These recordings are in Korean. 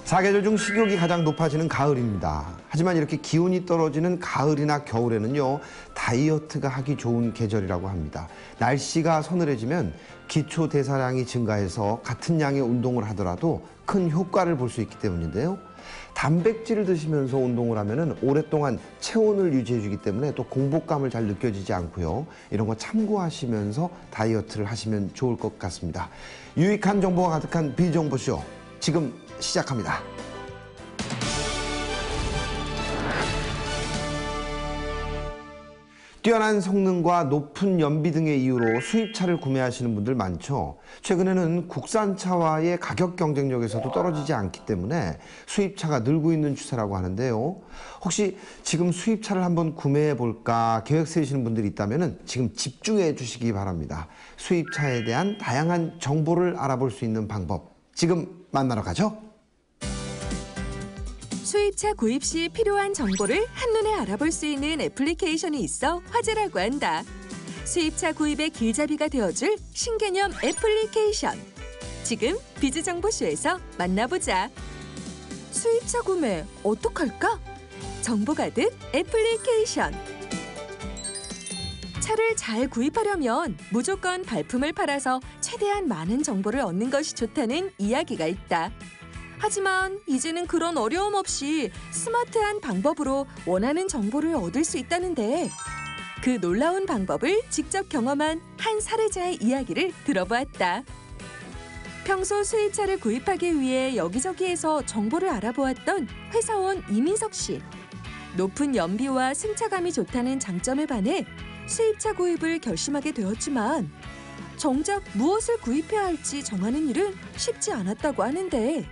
사계절 중 식욕이 가장 높아지는 가을입니다. 하지만 이렇게 기온이 떨어지는 가을이나 겨울에는요, 다이어트가 하기 좋은 계절이라고 합니다. 날씨가 서늘해지면 기초 대사량이 증가해서 같은 양의 운동을 하더라도 큰 효과를 볼 수 있기 때문인데요. 단백질을 드시면서 운동을 하면은 오랫동안 체온을 유지해주기 때문에 또 공복감을 잘 느껴지지 않고요. 이런 거 참고하시면서 다이어트를 하시면 좋을 것 같습니다. 유익한 정보가 가득한 비정보쇼 지금 시작합니다. 뛰어난 성능과 높은 연비 등의 이유로 수입차를 구매하시는 분들 많죠. 최근에는 국산차와의 가격 경쟁력에서도 떨어지지 않기 때문에 수입차가 늘고 있는 추세라고 하는데요. 혹시 지금 수입차를 한번 구매해 볼까 계획 세우시는 분들이 있다면 지금 집중해 주시기 바랍니다. 수입차에 대한 다양한 정보를 알아볼 수 있는 방법 지금 만나러 가죠. 수입차 구입 시 필요한 정보를 한눈에 알아볼 수 있는 애플리케이션이 있어 화제라고 한다. 수입차 구입의 길잡이가 되어줄 신개념 애플리케이션. 지금 비즈정보쇼에서 만나보자. 수입차 구매 어떡할까? 정보 가득 애플리케이션. 차를 잘 구입하려면 무조건 발품을 팔아서 최대한 많은 정보를 얻는 것이 좋다는 이야기가 있다. 하지만 이제는 그런 어려움 없이 스마트한 방법으로 원하는 정보를 얻을 수 있다는데 그 놀라운 방법을 직접 경험한 한 사례자의 이야기를 들어보았다. 평소 수입차를 구입하기 위해 여기저기에서 정보를 알아보았던 회사원 이민석 씨. 높은 연비와 승차감이 좋다는 장점에 반해 수입차 구입을 결심하게 되었지만 정작 무엇을 구입해야 할지 정하는 일은 쉽지 않았다고 하는데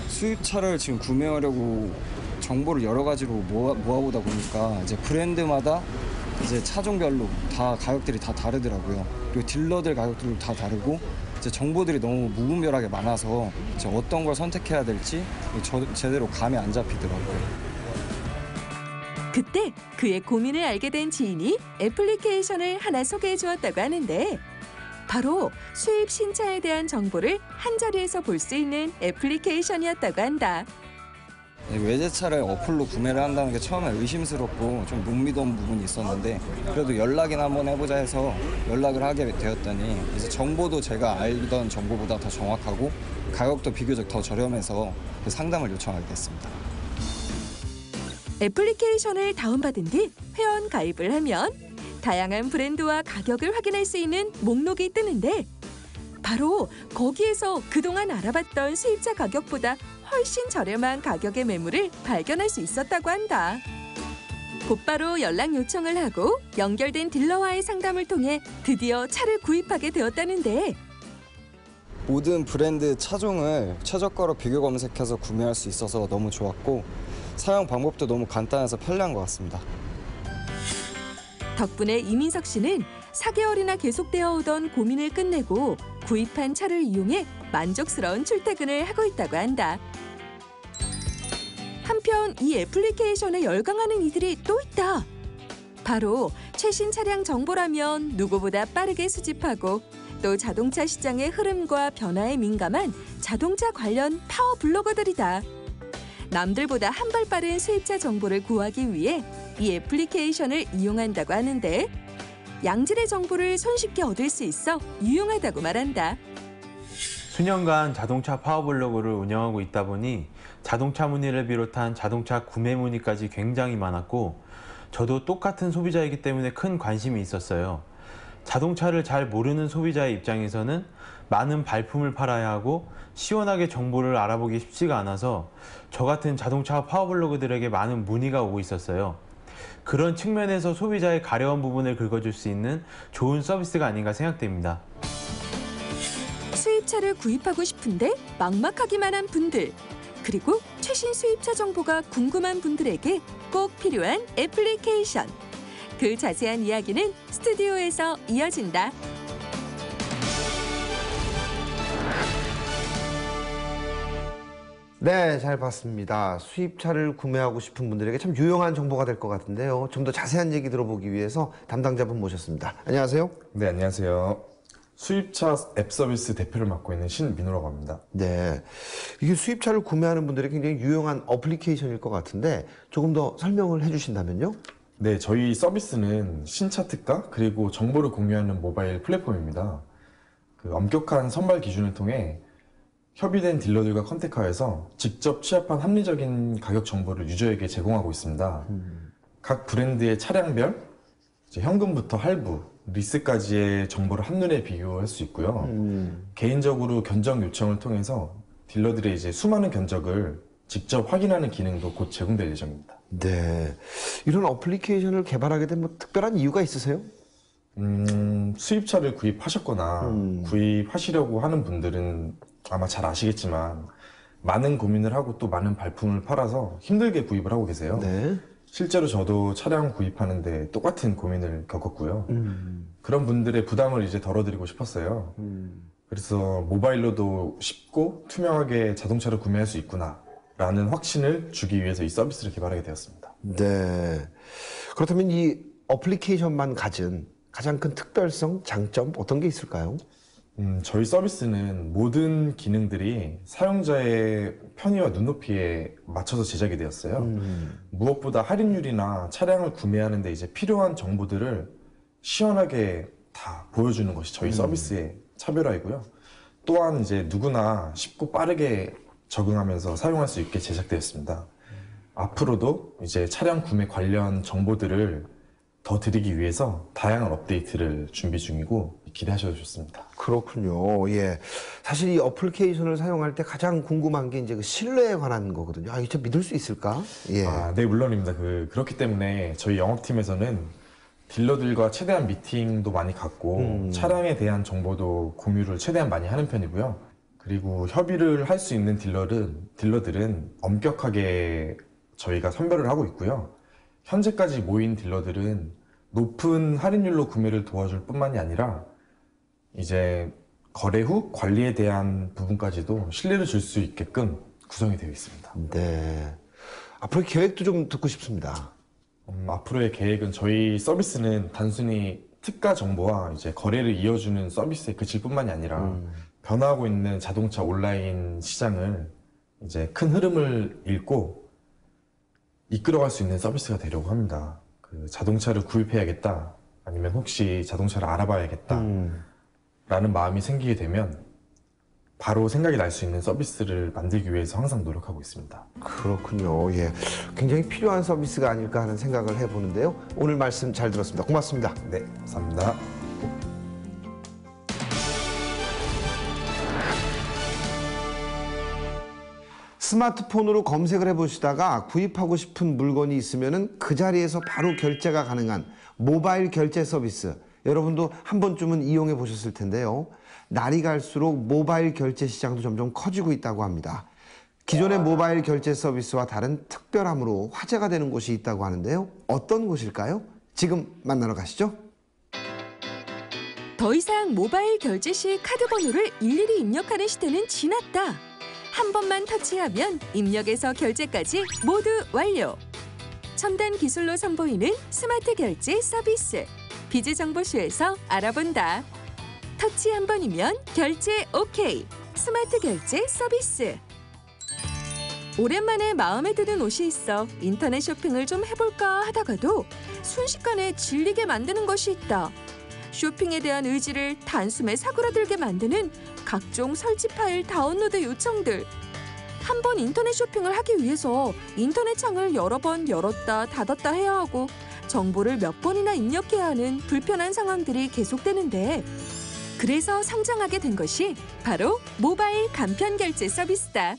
수입차를 지금 구매하려고 정보를 여러 가지로 모아보다 보니까 이제 브랜드마다 이제 차종별로 다 가격들이 다 다르더라고요. 그리고 딜러들 가격들도 다 다르고 이제 정보들이 너무 무분별하게 많아서 이제 어떤 걸 선택해야 될지 제대로 감이 안 잡히더라고요. 그때 그의 고민을 알게 된 지인이 애플리케이션을 하나 소개해 주었다고 하는데 바로 수입 신차에 대한 정보를 한자리에서 볼 수 있는 애플리케이션이었다고 한다. 외제차를 어플로 구매를 한다는 게 처음에 의심스럽고 좀 못 믿은 부분이 있었는데 그래도 연락이나 한번 해보자 해서 연락을 하게 되었더니 이제 정보도 제가 알던 정보보다 더 정확하고 가격도 비교적 더 저렴해서 그 상담을 요청하게 됐습니다. 애플리케이션을 다운받은 뒤 회원 가입을 하면 다양한 브랜드와 가격을 확인할 수 있는 목록이 뜨는데 바로 거기에서 그동안 알아봤던 수입차 가격보다 훨씬 저렴한 가격의 매물을 발견할 수 있었다고 한다. 곧바로 연락 요청을 하고 연결된 딜러와의 상담을 통해 드디어 차를 구입하게 되었다는데 모든 브랜드 차종을 최저가로 비교 검색해서 구매할 수 있어서 너무 좋았고 사용 방법도 너무 간단해서 편리한 것 같습니다. 덕분에 이민석 씨는 4개월이나 계속되어 오던 고민을 끝내고 구입한 차를 이용해 만족스러운 출퇴근을 하고 있다고 한다. 한편 이 애플리케이션에 열광하는 이들이 또 있다. 바로 최신 차량 정보라면 누구보다 빠르게 수집하고 또 자동차 시장의 흐름과 변화에 민감한 자동차 관련 파워 블로거들이다. 남들보다 한 발 빠른 수입차 정보를 구하기 위해 이 애플리케이션을 이용한다고 하는데 양질의 정보를 손쉽게 얻을 수 있어 유용하다고 말한다. 수년간 자동차 파워블로그를 운영하고 있다 보니 자동차 문의를 비롯한 자동차 구매 문의까지 굉장히 많았고 저도 똑같은 소비자이기 때문에 큰 관심이 있었어요. 자동차를 잘 모르는 소비자의 입장에서는 많은 발품을 팔아야 하고 시원하게 정보를 알아보기 쉽지가 않아서 저 같은 자동차 파워블로그들에게 많은 문의가 오고 있었어요. 그런 측면에서 소비자의 가려운 부분을 긁어줄 수 있는 좋은 서비스가 아닌가 생각됩니다. 수입차를 구입하고 싶은데 막막하기만 한 분들, 그리고 최신 수입차 정보가 궁금한 분들에게 꼭 필요한 애플리케이션. 그 자세한 이야기는 스튜디오에서 이어진다. 네, 잘 봤습니다. 수입차를 구매하고 싶은 분들에게 참 유용한 정보가 될 것 같은데요. 좀 더 자세한 얘기 들어보기 위해서 담당자분 모셨습니다. 안녕하세요. 네, 안녕하세요. 수입차 앱 서비스 대표를 맡고 있는 신민호라고 합니다. 네. 이게 수입차를 구매하는 분들이 굉장히 유용한 어플리케이션일 것 같은데 조금 더 설명을 해주신다면요? 네, 저희 서비스는 신차 특가 그리고 정보를 공유하는 모바일 플랫폼입니다. 그 엄격한 선발 기준을 통해 협의된 딜러들과 컨택하여서 직접 취합한 합리적인 가격 정보를 유저에게 제공하고 있습니다. 각 브랜드의 차량별, 이제 현금부터 할부, 리스까지의 정보를 한눈에 비교할 수 있고요. 개인적으로 견적 요청을 통해서 딜러들의 이제 수많은 견적을 직접 확인하는 기능도 곧 제공될 예정입니다. 네. 이런 어플리케이션을 개발하게 된 뭐 특별한 이유가 있으세요? 수입차를 구입하셨거나 구입하시려고 하는 분들은 아마 잘 아시겠지만 많은 고민을 하고 또 많은 발품을 팔아서 힘들게 구입을 하고 계세요. 네. 실제로 저도 차량 구입하는데 똑같은 고민을 겪었고요. 그런 분들의 부담을 이제 덜어드리고 싶었어요. 그래서 모바일로도 쉽고 투명하게 자동차를 구매할 수 있구나 라는 확신을 주기 위해서 이 서비스를 개발하게 되었습니다. 네. 그렇다면 이 어플리케이션만 가진 가장 큰 특별성, 장점 어떤 게 있을까요? 저희 서비스는 모든 기능들이 사용자의 편의와 눈높이에 맞춰서 제작이 되었어요. 무엇보다 할인율이나 차량을 구매하는데 이제 필요한 정보들을 시원하게 다 보여주는 것이 저희 서비스의 차별화이고요. 또한 이제 누구나 쉽고 빠르게 적응하면서 사용할 수 있게 제작되었습니다. 앞으로도 이제 차량 구매 관련 정보들을 더 드리기 위해서 다양한 업데이트를 준비 중이고 기대하셔도 좋습니다. 그렇군요. 예. 사실 이 어플리케이션을 사용할 때 가장 궁금한 게 이제 그 신뢰에 관한 거거든요. 아, 이거 믿을 수 있을까? 예. 네, 물론입니다. 그렇기 때문에 저희 영업팀에서는 딜러들과 최대한 미팅도 많이 갖고 차량에 대한 정보도 공유를 최대한 많이 하는 편이고요. 그리고 협의를 할 수 있는 딜러들은 엄격하게 저희가 선별을 하고 있고요. 현재까지 모인 딜러들은 높은 할인율로 구매를 도와줄 뿐만이 아니라 이제 거래 후 관리에 대한 부분까지도 신뢰를 줄 수 있게끔 구성이 되어 있습니다. 네. 앞으로 계획도 좀 듣고 싶습니다. 앞으로의 계획은 저희 서비스는 단순히 특가 정보와 이제 거래를 이어주는 서비스에 그칠 뿐만이 아니라 변화하고 있는 자동차 온라인 시장을 이제 큰 흐름을 읽고 이끌어갈 수 있는 서비스가 되려고 합니다. 그 자동차를 구입해야겠다, 아니면 혹시 자동차를 알아봐야겠다 라는 마음이 생기게 되면 바로 생각이 날 수 있는 서비스를 만들기 위해서 항상 노력하고 있습니다. 그렇군요. 예. 굉장히 필요한 서비스가 아닐까 하는 생각을 해보는데요. 오늘 말씀 잘 들었습니다. 고맙습니다. 네, 감사합니다. 스마트폰으로 검색을 해보시다가 구입하고 싶은 물건이 있으면 그 자리에서 바로 결제가 가능한 모바일 결제 서비스, 여러분도 한 번쯤은 이용해 보셨을 텐데요. 날이 갈수록 모바일 결제 시장도 점점 커지고 있다고 합니다. 기존의 모바일 결제 서비스와 다른 특별함으로 화제가 되는 곳이 있다고 하는데요. 어떤 곳일까요? 지금 만나러 가시죠. 더 이상 모바일 결제 시 카드 번호를 일일이 입력하는 시대는 지났다. 한 번만 터치하면 입력에서 결제까지 모두 완료. 첨단 기술로 선보이는 스마트 결제 서비스. 비즈정보쇼에서 알아본다. 터치 한 번이면 결제 오케이. 스마트 결제 서비스. 오랜만에 마음에 드는 옷이 있어 인터넷 쇼핑을 좀 해볼까 하다가도 순식간에 질리게 만드는 것이 있다. 쇼핑에 대한 의지를 단숨에 사그라들게 만드는 각종 설치 파일 다운로드 요청들. 한 번 인터넷 쇼핑을 하기 위해서 인터넷 창을 여러 번 열었다 닫았다 해야 하고 정보를 몇 번이나 입력해야 하는 불편한 상황들이 계속되는데, 그래서 성장하게 된 것이 바로 모바일 간편 결제 서비스다.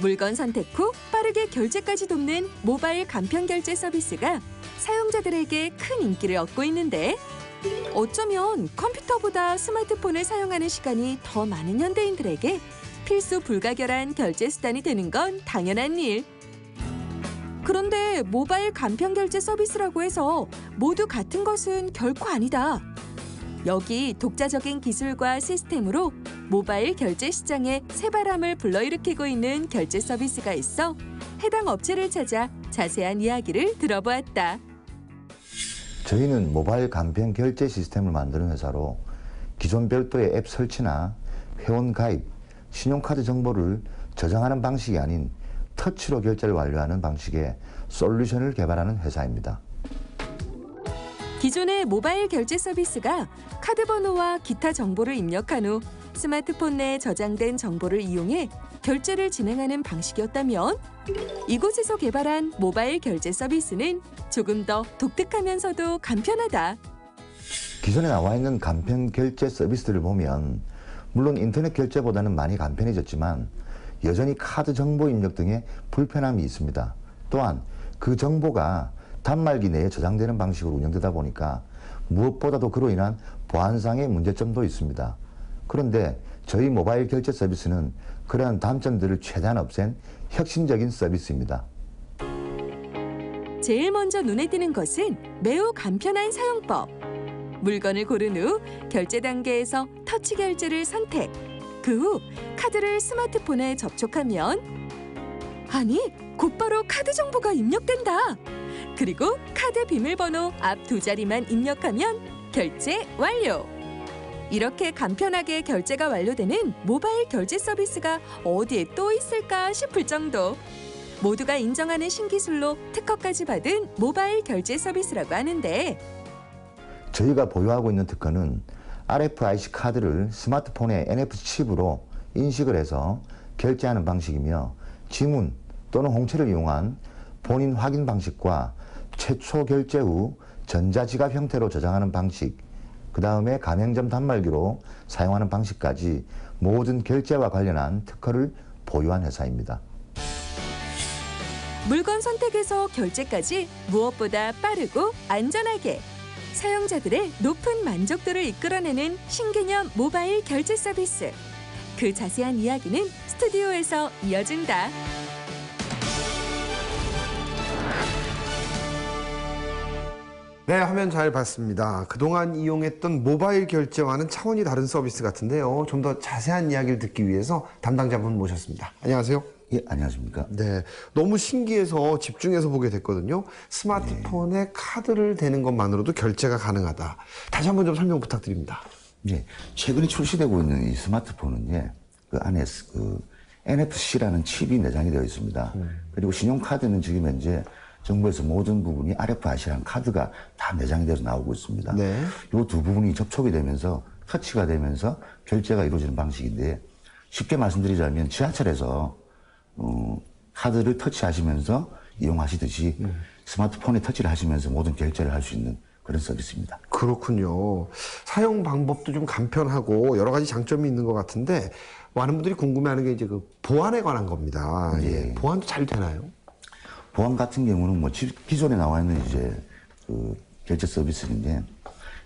물건 선택 후 빠르게 결제까지 돕는 모바일 간편 결제 서비스가 사용자들에게 큰 인기를 얻고 있는데, 어쩌면 컴퓨터보다 스마트폰을 사용하는 시간이 더 많은 현대인들에게 필수 불가결한 결제 수단이 되는 건 당연한 일. 그런데 모바일 간편 결제 서비스라고 해서 모두 같은 것은 결코 아니다. 여기 독자적인 기술과 시스템으로 모바일 결제 시장에 새바람을 불러일으키고 있는 결제 서비스가 있어 해당 업체를 찾아 자세한 이야기를 들어보았다. 저희는 모바일 간편 결제 시스템을 만드는 회사로 기존 별도의 앱 설치나 회원 가입, 신용카드 정보를 저장하는 방식이 아닌 터치로 결제를 완료하는 방식의 솔루션을 개발하는 회사입니다. 기존의 모바일 결제 서비스가 카드 번호와 기타 정보를 입력한 후 스마트폰 내에 저장된 정보를 이용해 결제를 진행하는 방식이었다면 이곳에서 개발한 모바일 결제 서비스는 조금 더 독특하면서도 간편하다. 기존에 나와 있는 간편 결제 서비스들을 보면 물론 인터넷 결제보다는 많이 간편해졌지만 여전히 카드 정보 입력 등의 불편함이 있습니다. 또한 그 정보가 단말기 내에 저장되는 방식으로 운영되다 보니까 무엇보다도 그로 인한 보안상의 문제점도 있습니다. 그런데 저희 모바일 결제 서비스는 그러한 단점들을 최대한 없앤 혁신적인 서비스입니다. 제일 먼저 눈에 띄는 것은 매우 간편한 사용법. 물건을 고른 후 결제 단계에서 터치 결제를 선택. 그 후 카드를 스마트폰에 접촉하면 아니, 곧바로 카드 정보가 입력된다. 그리고 카드 비밀번호 앞 2자리만 입력하면 결제 완료. 이렇게 간편하게 결제가 완료되는 모바일 결제 서비스가 어디에 또 있을까 싶을 정도. 모두가 인정하는 신기술로 특허까지 받은 모바일 결제 서비스라고 하는데 저희가 보유하고 있는 특허는 RFIC 카드를 스마트폰의 NFC 칩으로 인식을 해서 결제하는 방식이며 지문 또는 홍채를 이용한 본인 확인 방식과 최초 결제 후 전자지갑 형태로 저장하는 방식, 그 다음에 가맹점 단말기로 사용하는 방식까지 모든 결제와 관련한 특허를 보유한 회사입니다. 물건 선택에서 결제까지 무엇보다 빠르고 안전하게 사용자들의 높은 만족도를 이끌어내는 신개념 모바일 결제 서비스. 그 자세한 이야기는 스튜디오에서 이어진다. 네, 화면 잘 봤습니다. 그동안 이용했던 모바일 결제와는 차원이 다른 서비스 같은데요. 좀 더 자세한 이야기를 듣기 위해서 담당자분 모셨습니다. 안녕하세요. 예, 안녕하십니까. 네, 너무 신기해서 집중해서 보게 됐거든요. 스마트폰에 카드를 대는 것만으로도 결제가 가능하다. 다시 한번 좀 설명 부탁드립니다. 예, 최근에 출시되고 있는 이 스마트폰은 그 안에 그 NFC라는 칩이 내장이 되어 있습니다. 그리고 신용카드는 지금 현재 정부에서 모든 부분이 RFIC라는 카드가 다 내장이 돼서 나오고 있습니다. 네. 이 두 부분이 접촉이 되면서 터치가 되면서 결제가 이루어지는 방식인데 쉽게 말씀드리자면 지하철에서 카드를 터치하시면서 이용하시듯이 스마트폰에 터치를 하시면서 모든 결제를 할 수 있는 그런 서비스입니다. 그렇군요. 사용 방법도 좀 간편하고 여러 가지 장점이 있는 것 같은데 많은 분들이 궁금해하는 게 이제 그 보안에 관한 겁니다. 예. 보안도 잘 되나요? 보안 같은 경우는 뭐 기존에 나와 있는 이제 그 결제 서비스인데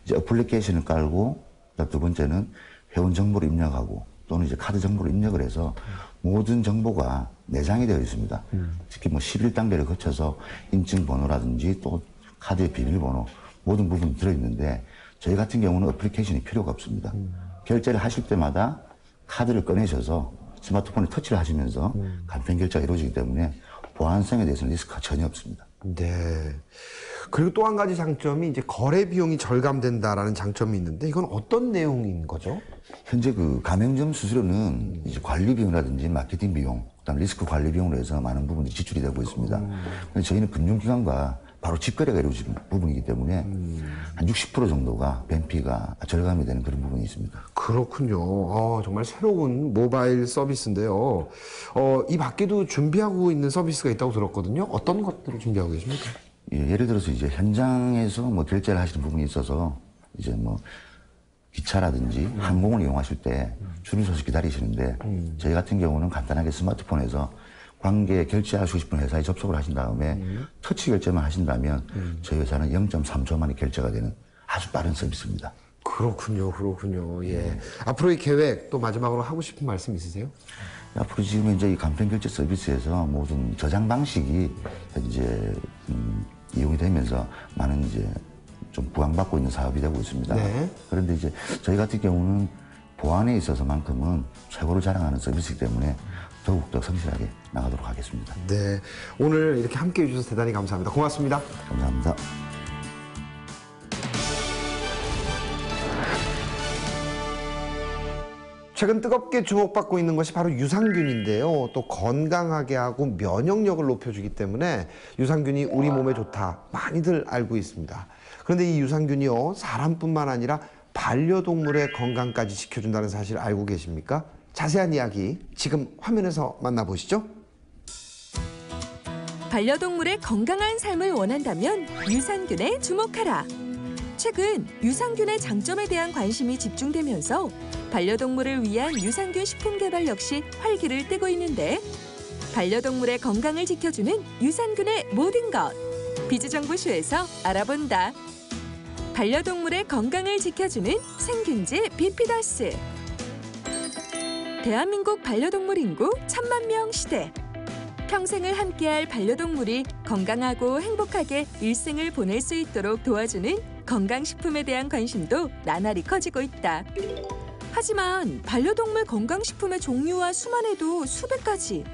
이제 어플리케이션을 깔고 두 번째는 회원 정보를 입력하고 또는 이제 카드 정보를 입력을 해서 모든 정보가 내장이 되어 있습니다. 특히 뭐 11단계를 거쳐서 인증번호라든지 또 카드의 비밀번호 모든 부분이 들어있는데 저희 같은 경우는 어플리케이션이 필요가 없습니다. 결제를 하실 때마다 카드를 꺼내셔서 스마트폰에 터치를 하시면서 간편 결제가 이루어지기 때문에 보안성에 대해서는 리스크가 전혀 없습니다. 네. 그리고 또 한 가지 장점이 이제 거래 비용이 절감된다라는 장점이 있는데 이건 어떤 내용인 거죠? 현재 그 가맹점 수수료는 이제 관리 비용이라든지 마케팅 비용, 그다음 리스크 관리 비용으로 해서 많은 부분이 지출이 되고 있습니다. 근데 저희는 금융기관과 바로 직거래가 이루어지는 부분이기 때문에 한 60% 정도가 벤피가 절감이 되는 그런 부분이 있습니다. 그렇군요. 정말 새로운 모바일 서비스인데요. 이 밖에도 준비하고 있는 서비스가 있다고 들었거든요. 어떤 것들을 준비하고 계십니까? 예, 예를 들어서 이제 현장에서 뭐 결제를 하시는 부분이 있어서 이제 뭐 기차라든지 항공을 이용하실 때 줄을 서서 기다리시는데 저희 같은 경우는 간단하게 스마트폰에서 관계 결제하시고 싶은 회사에 접속을 하신 다음에 터치 결제만 하신다면 저희 회사는 0.3초 만에 결제가 되는 아주 빠른 서비스입니다. 그렇군요. 예. 앞으로의 계획 또 마지막으로 하고 싶은 말씀 있으세요? 앞으로 지금 이제 이 간편 결제 서비스에서 모든 저장 방식이 현재 이용이 되면서 많은 이제 좀 부각받고 있는 사업이 되고 있습니다. 네. 그런데 이제 저희 같은 경우는 보안에 있어서만큼은 최고로 자랑하는 서비스이기 때문에 더욱더 성실하게 나가도록 하겠습니다. 네. 오늘 이렇게 함께 해주셔서 대단히 감사합니다. 고맙습니다. 감사합니다. 최근 뜨겁게 주목받고 있는 것이 바로 유산균인데요. 또 건강하게 하고 면역력을 높여주기 때문에 유산균이 우리 몸에 좋다 많이들 알고 있습니다. 그런데 이 유산균이요, 사람뿐만 아니라 반려동물의 건강까지 지켜준다는 사실 알고 계십니까? 자세한 이야기 지금 화면에서 만나보시죠. 반려동물의 건강한 삶을 원한다면 유산균에 주목하라. 최근 유산균의 장점에 대한 관심이 집중되면서 반려동물을 위한 유산균 식품 개발 역시 활기를 띠고 있는데, 반려동물의 건강을 지켜주는 유산균의 모든 것, 비즈정보쇼에서 알아본다. 반려동물의 건강을 지켜주는 생균제 비피더스. 대한민국 반려동물 인구 1000만 명 시대. 평생을 함께할 반려동물이 건강하고 행복하게 일생을 보낼 수 있도록 도와주는 건강식품에 대한 관심도 나날이 커지고 있다. 하지만 반려동물 건강식품의 종류와 수만 해도 수백 가지.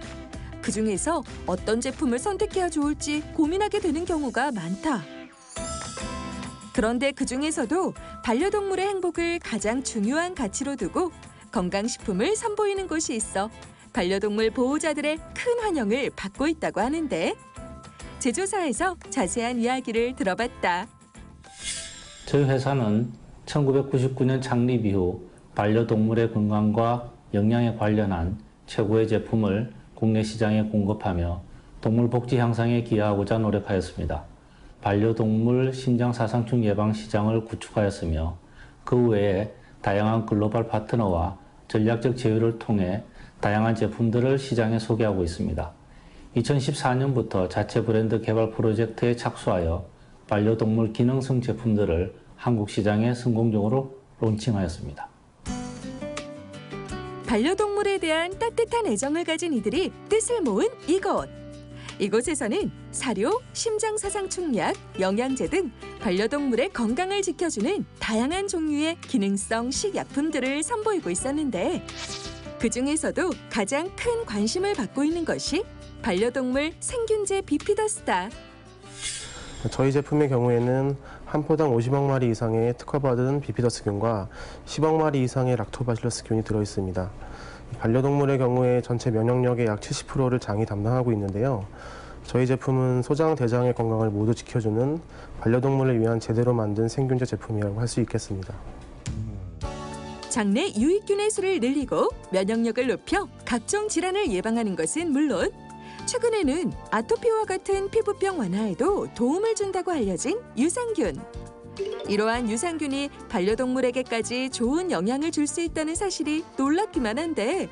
그중에서 어떤 제품을 선택해야 좋을지 고민하게 되는 경우가 많다. 그런데 그중에서도 반려동물의 행복을 가장 중요한 가치로 두고 건강식품을 선보이는 곳이 있어 반려동물 보호자들의 큰 환영을 받고 있다고 하는데, 제조사에서 자세한 이야기를 들어봤다. 저희 회사는 1999년 창립 이후 반려동물의 건강과 영양에 관련한 최고의 제품을 국내 시장에 공급하며 동물 복지 향상에 기여하고자 노력하였습니다. 반려동물 신장사상충 예방 시장을 구축하였으며 그 외에 다양한 글로벌 파트너와 전략적 제휴를 통해 다양한 제품들을 시장에 소개하고 있습니다. 2014년부터 자체 브랜드 개발 프로젝트에 착수하여 반려동물 기능성 제품들을 한국 시장에 성공적으로 론칭하였습니다. 반려동물에 대한 따뜻한 애정을 가진 이들이 뜻을 모은 이곳. 이곳에서는 사료, 심장사상충약, 영양제 등 반려동물의 건강을 지켜주는 다양한 종류의 기능성 식약품들을 선보이고 있었는데, 그중에서도 가장 큰 관심을 받고 있는 것이 반려동물 생균제 비피더스다. 저희 제품의 경우에는 한 포당 50억 마리 이상의 특허받은 비피더스균과 10억 마리 이상의 락토바실러스균이 들어있습니다. 반려동물의 경우에 전체 면역력의 약 70%를 장이 담당하고 있는데요. 저희 제품은 소장, 대장의 건강을 모두 지켜주는 반려동물을 위한 제대로 만든 생균제 제품이라고 할 수 있겠습니다. 장내 유익균의 수를 늘리고 면역력을 높여 각종 질환을 예방하는 것은 물론, 최근에는 아토피와 같은 피부병 완화에도 도움을 준다고 알려진 유산균. 이러한 유산균이 반려동물에게까지 좋은 영향을 줄 수 있다는 사실이 놀랍기만 한데,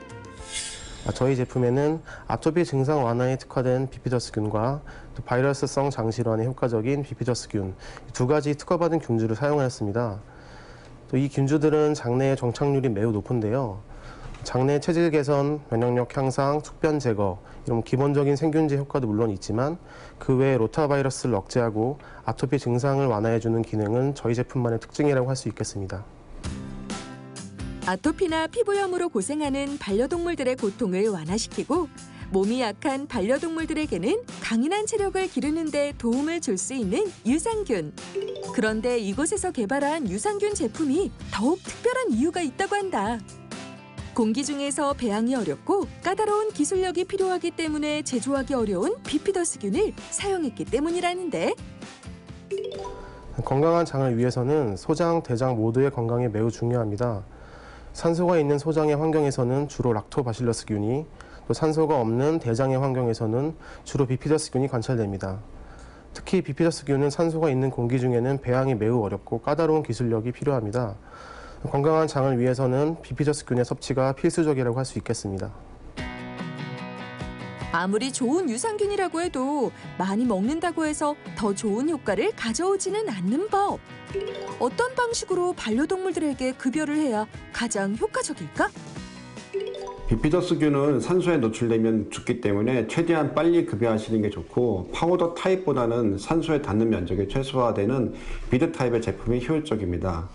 저희 제품에는 아토피 증상 완화에 특화된 비피더스균과 또 바이러스성 장질환에 효과적인 비피더스균, 두 가지 특허받은 균주를 사용하였습니다. 또 이 균주들은 장내의 정착률이 매우 높은데요. 장내 체질 개선, 면역력 향상, 숙변 제거, 이런 기본적인 생균제 효과도 물론 있지만 그 외에 로타바이러스를 억제하고 아토피 증상을 완화해주는 기능은 저희 제품만의 특징이라고 할 수 있겠습니다. 아토피나 피부염으로 고생하는 반려동물들의 고통을 완화시키고 몸이 약한 반려동물들에게는 강인한 체력을 기르는 데 도움을 줄 수 있는 유산균. 그런데 이곳에서 개발한 유산균 제품이 더욱 특별한 이유가 있다고 한다. 공기 중에서 배양이 어렵고 까다로운 기술력이 필요하기 때문에 제조하기 어려운 비피더스균을 사용했기 때문이라는데, 건강한 장을 위해서는 소장, 대장 모두의 건강이 매우 중요합니다. 산소가 있는 소장의 환경에서는 주로 락토바실러스균이, 또 산소가 없는 대장의 환경에서는 주로 비피더스균이 관찰됩니다. 특히 비피더스균은 산소가 있는 공기 중에는 배양이 매우 어렵고 까다로운 기술력이 필요합니다. 건강한 장을 위해서는 비피더스균의 섭취가 필수적이라고 할 수 있겠습니다. 아무리 좋은 유산균이라고 해도 많이 먹는다고 해서 더 좋은 효과를 가져오지는 않는 법. 어떤 방식으로 반려동물들에게 급여를 해야 가장 효과적일까? 비피더스균은 산소에 노출되면 죽기 때문에 최대한 빨리 급여하시는 게 좋고, 파우더 타입보다는 산소에 닿는 면적이 최소화되는 비드 타입의 제품이 효율적입니다.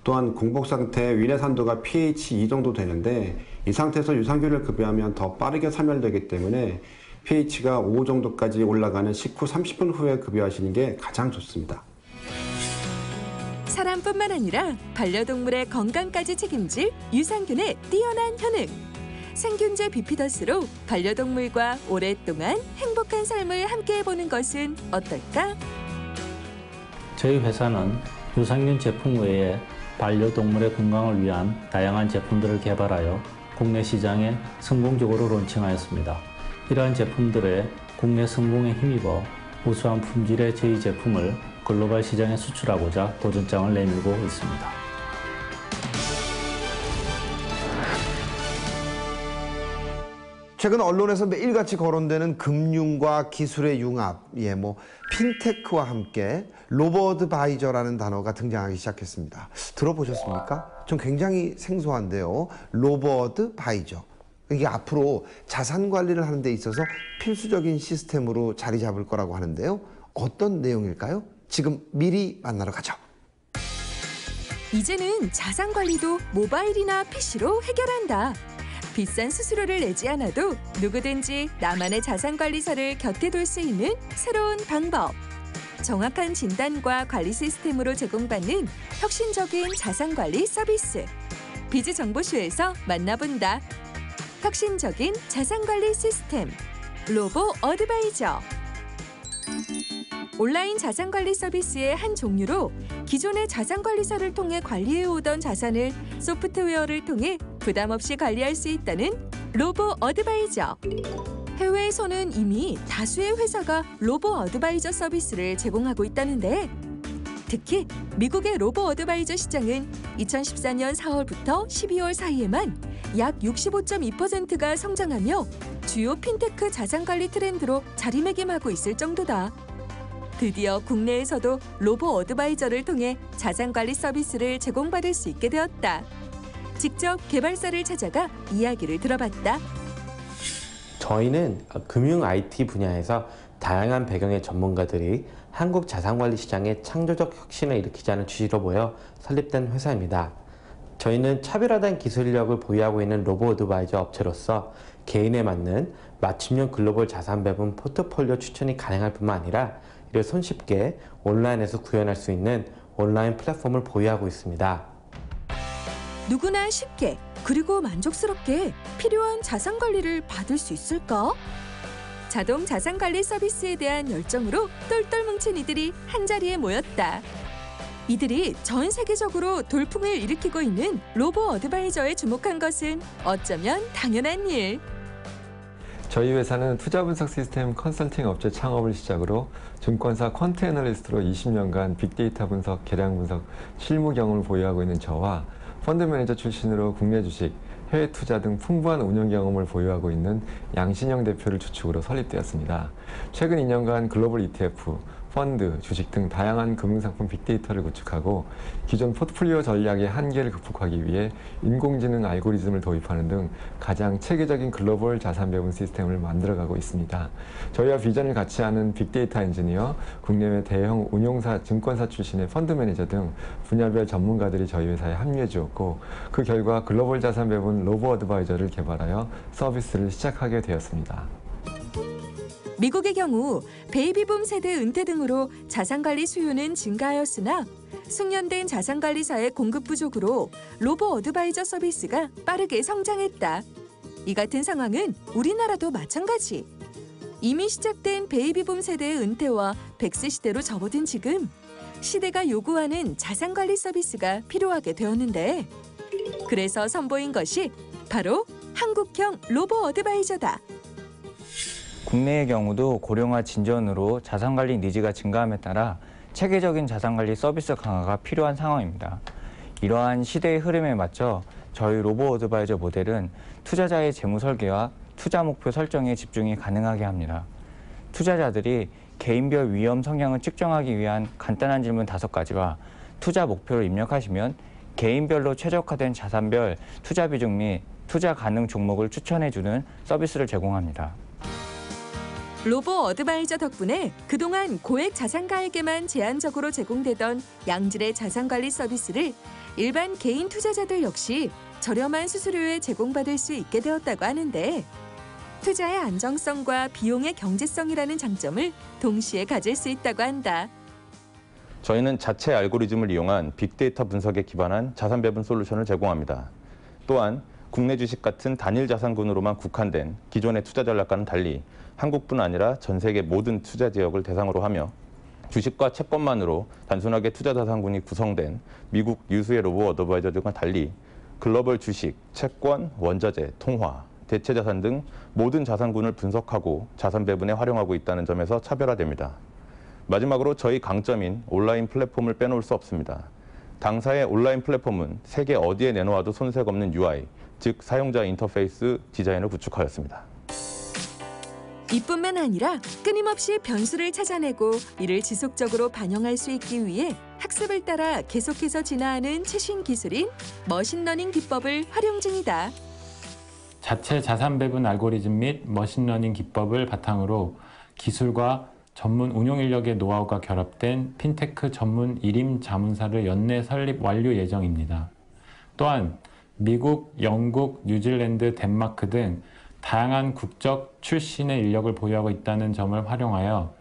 또한 공복 상태 위내 산도가 pH 2 정도 되는데, 이 상태에서 유산균을 급여하면 더 빠르게 사멸되기 때문에 pH가 5 정도까지 올라가는 식후 30분 후에 급여하시는 게 가장 좋습니다. 사람 자산뿐만 아니라 반려동물의 건강까지 책임질 유산균의 뛰어난 효능. 생균제 비피더스로 반려동물과 오랫동안 행복한 삶을 함께 해보는 것은 어떨까? 저희 회사는 유산균 제품 외에 반려동물의 건강을 위한 다양한 제품들을 개발하여 국내 시장에 성공적으로 론칭하였습니다. 이러한 제품들의 국내 성공에 힘입어 우수한 품질의 저희 제품을 글로벌 시장에 수출하고자 도전장을 내밀고 있습니다. 최근 언론에서 매일같이 거론되는 금융과 기술의 융합, 핀테크와 함께 로보어드바이저라는 단어가 등장하기 시작했습니다. 들어보셨습니까? 좀 굉장히 생소한데요. 로보어드바이저. 이게 앞으로 자산 관리를 하는 데 있어서 필수적인 시스템으로 자리 잡을 거라고 하는데요. 어떤 내용일까요? 지금 미리 만나러 가죠. 이제는 자산 관리도 모바일이나 PC로 해결한다. 비싼 수수료를 내지 않아도 누구든지 나만의 자산관리사를 곁에 둘 수 있는 새로운 방법. 정확한 진단과 관리 시스템으로 제공받는 혁신적인 자산관리 서비스. 비즈정보쇼에서 만나본다. 혁신적인 자산관리 시스템. 로보어드바이저. 온라인 자산관리 서비스의 한 종류로 기존의 자산관리사를 통해 관리해오던 자산을 소프트웨어를 통해 부담 없이 관리할 수 있다는 로보어드바이저. 해외에서는 이미 다수의 회사가 로보어드바이저 서비스를 제공하고 있다는데, 특히 미국의 로보어드바이저 시장은 2014년 4월부터 12월 사이에만 약 65.2%가 성장하며 주요 핀테크 자산관리 트렌드로 자리매김하고 있을 정도다. 드디어 국내에서도 로보어드바이저를 통해 자산관리 서비스를 제공받을 수 있게 되었다. 직접 개발사를 찾아가 이야기를 들어봤다. 저희는 금융 IT 분야에서 다양한 배경의 전문가들이 한국 자산관리 시장에 창조적 혁신을 일으키자는 취지로 모여 설립된 회사입니다. 저희는 차별화된 기술력을 보유하고 있는 로보어드바이저 업체로서 개인에 맞는 맞춤형 글로벌 자산 배분 포트폴리오 추천이 가능할 뿐만 아니라 이를 손쉽게 온라인에서 구현할 수 있는 온라인 플랫폼을 보유하고 있습니다. 누구나 쉽게 그리고 만족스럽게 필요한 자산 관리를 받을 수 있을까? 자동 자산 관리 서비스에 대한 열정으로 똘똘 뭉친 이들이 한자리에 모였다. 이들이 전 세계적으로 돌풍을 일으키고 있는 로보어드바이저에 주목한 것은 어쩌면 당연한 일. 저희 회사는 투자 분석 시스템 컨설팅 업체 창업을 시작으로 증권사 퀀트 애널리스트로 20년간 빅데이터 분석, 계량 분석, 실무 경험을 보유하고 있는 저와 펀드 매니저 출신으로 국내 주식, 해외 투자 등 풍부한 운영 경험을 보유하고 있는 양신영 대표를 주축으로 설립되었습니다. 최근 2년간 글로벌 ETF, 펀드, 주식 등 다양한 금융상품 빅데이터를 구축하고 기존 포트폴리오 전략의 한계를 극복하기 위해 인공지능 알고리즘을 도입하는 등 가장 체계적인 글로벌 자산 배분 시스템을 만들어가고 있습니다. 저희와 비전을 같이 하는 빅데이터 엔지니어, 국내외 대형 운용사, 증권사 출신의 펀드 매니저 등 분야별 전문가들이 저희 회사에 합류해 주었고, 그 결과 글로벌 자산 배분 로보어드바이저를 개발하여 서비스를 시작하게 되었습니다. 미국의 경우 베이비붐 세대 은퇴 등으로 자산관리 수요는 증가하였으나 숙련된 자산관리사의 공급 부족으로 로보어드바이저 서비스가 빠르게 성장했다. 이 같은 상황은 우리나라도 마찬가지. 이미 시작된 베이비붐 세대의 은퇴와 100세 시대로 접어든 지금 시대가 요구하는 자산관리 서비스가 필요하게 되었는데, 그래서 선보인 것이 바로 한국형 로보어드바이저다. 국내의 경우도 고령화 진전으로 자산관리 니즈가 증가함에 따라 체계적인 자산관리 서비스 강화가 필요한 상황입니다. 이러한 시대의 흐름에 맞춰 저희 로보어드바이저 모델은 투자자의 재무 설계와 투자 목표 설정에 집중이 가능하게 합니다. 투자자들이 개인별 위험 성향을 측정하기 위한 간단한 질문 5가지와 투자 목표를 입력하시면 개인별로 최적화된 자산별 투자 비중 및 투자 가능 종목을 추천해주는 서비스를 제공합니다. 로보어드바이저 덕분에 그동안 고액 자산가에게만 제한적으로 제공되던 양질의 자산관리 서비스를 일반 개인 투자자들 역시 저렴한 수수료에 제공받을 수 있게 되었다고 하는데, 투자의 안정성과 비용의 경제성이라는 장점을 동시에 가질 수 있다고 한다. 저희는 자체 알고리즘을 이용한 빅데이터 분석에 기반한 자산 배분 솔루션을 제공합니다. 또한 국내 주식 같은 단일 자산군으로만 국한된 기존의 투자 전략과는 달리 한국뿐 아니라 전 세계 모든 투자 지역을 대상으로 하며 주식과 채권만으로 단순하게 투자 자산군이 구성된 미국 유수의 로보 어드바이저들과 달리 글로벌 주식, 채권, 원자재, 통화, 대체 자산 등 모든 자산군을 분석하고 자산 배분에 활용하고 있다는 점에서 차별화됩니다. 마지막으로 저희 강점인 온라인 플랫폼을 빼놓을 수 없습니다. 당사의 온라인 플랫폼은 세계 어디에 내놓아도 손색 없는 UI, 즉 사용자 인터페이스 디자인을 구축하였습니다. 이뿐만 아니라 끊임없이 변수를 찾아내고 이를 지속적으로 반영할 수 있기 위해 학습을 따라 계속해서 진화하는 최신 기술인 머신러닝 기법을 활용 중이다. 자체 자산 배분 알고리즘 및 머신러닝 기법을 바탕으로 기술과 전문 운용 인력의 노하우가 결합된 핀테크 전문 일임 자문사를 연내 설립 완료 예정입니다. 또한 미국, 영국, 뉴질랜드, 덴마크 등 다양한 국적 출신의 인력을 보유하고 있다는 점을 활용하여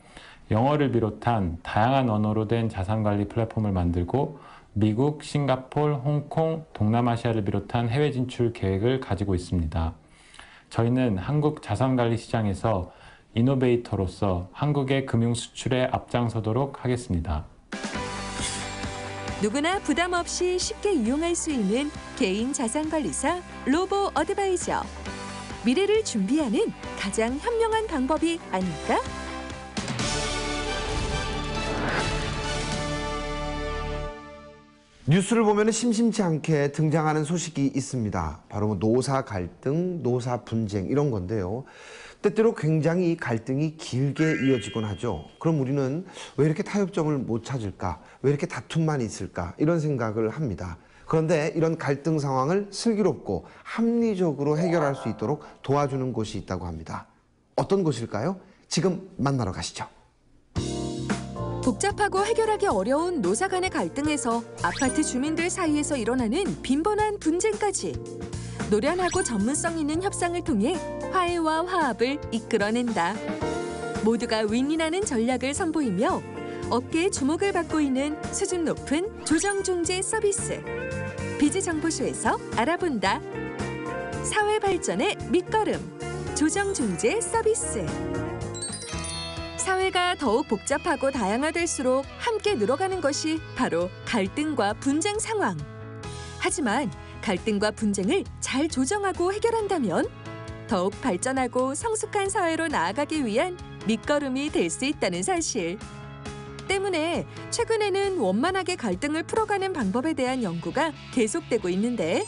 영어를 비롯한 다양한 언어로 된 자산관리 플랫폼을 만들고 미국, 싱가포르, 홍콩, 동남아시아를 비롯한 해외 진출 계획을 가지고 있습니다. 저희는 한국 자산관리 시장에서 이노베이터로서 한국의 금융 수출에 앞장서도록 하겠습니다. 누구나 부담 없이 쉽게 이용할 수 있는 개인 자산관리사 로보 어드바이저. 미래를 준비하는 가장 현명한 방법이 아닐까? 뉴스를 보면 심심치 않게 등장하는 소식이 있습니다. 바로 노사 갈등, 노사 분쟁 이런 건데요. 때때로 굉장히 이 갈등이 길게 이어지곤 하죠. 그럼 우리는 왜 이렇게 타협점을 못 찾을까? 왜 이렇게 다툼만 있을까? 이런 생각을 합니다. 그런데 이런 갈등 상황을 슬기롭고 합리적으로 해결할 수 있도록 도와주는 곳이 있다고 합니다. 어떤 곳일까요? 지금 만나러 가시죠. 복잡하고 해결하기 어려운 노사 간의 갈등에서 아파트 주민들 사이에서 일어나는 빈번한 분쟁까지 노련하고 전문성 있는 협상을 통해 화해와 화합을 이끌어낸다. 모두가 윈윈하는 전략을 선보이며 업계의 주목을 받고 있는 수준 높은 조정중재 서비스. 비즈정보소에서 알아본다. 사회 발전의 밑거름. 조정중재 서비스. 사회가 더욱 복잡하고 다양화될수록 함께 늘어가는 것이 바로 갈등과 분쟁 상황. 하지만 갈등과 분쟁을 잘 조정하고 해결한다면 더욱 발전하고 성숙한 사회로 나아가기 위한 밑거름이 될 수 있다는 사실. 때문에 최근에는 원만하게 갈등을 풀어가는 방법에 대한 연구가 계속되고 있는데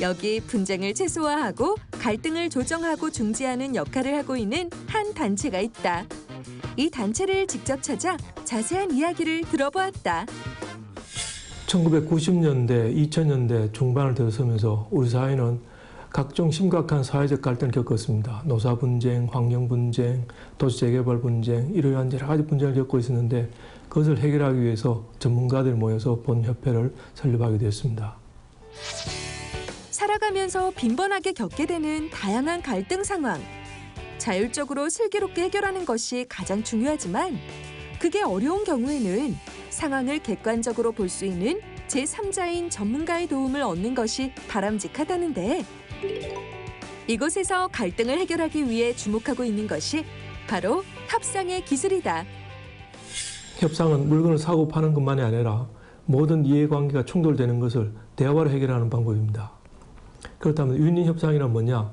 여기 분쟁을 최소화하고 갈등을 조정하고 중재하는 역할을 하고 있는 한 단체가 있다. 이 단체를 직접 찾아 자세한 이야기를 들어보았다. 1990년대, 2000년대 중반을 들어서면서 우리 사회는 각종 심각한 사회적 갈등을 겪었습니다. 노사 분쟁, 환경 분쟁, 도시 재개발 분쟁, 이러한 여러 가지 분쟁을 겪고 있었는데 그것을 해결하기 위해서 전문가들이 모여서 본협회를 설립하게 되었습니다. 살아가면서 빈번하게 겪게 되는 다양한 갈등 상황. 자율적으로 슬기롭게 해결하는 것이 가장 중요하지만 그게 어려운 경우에는 상황을 객관적으로 볼 수 있는 제3자인 전문가의 도움을 얻는 것이 바람직하다는데 이곳에서 갈등을 해결하기 위해 주목하고 있는 것이 바로 협상의 기술이다. 협상은 물건을 사고 파는 것만이 아니라 모든 이해관계가 충돌되는 것을 대화로 해결하는 방법입니다. 그렇다면 윈윈 협상이란 뭐냐?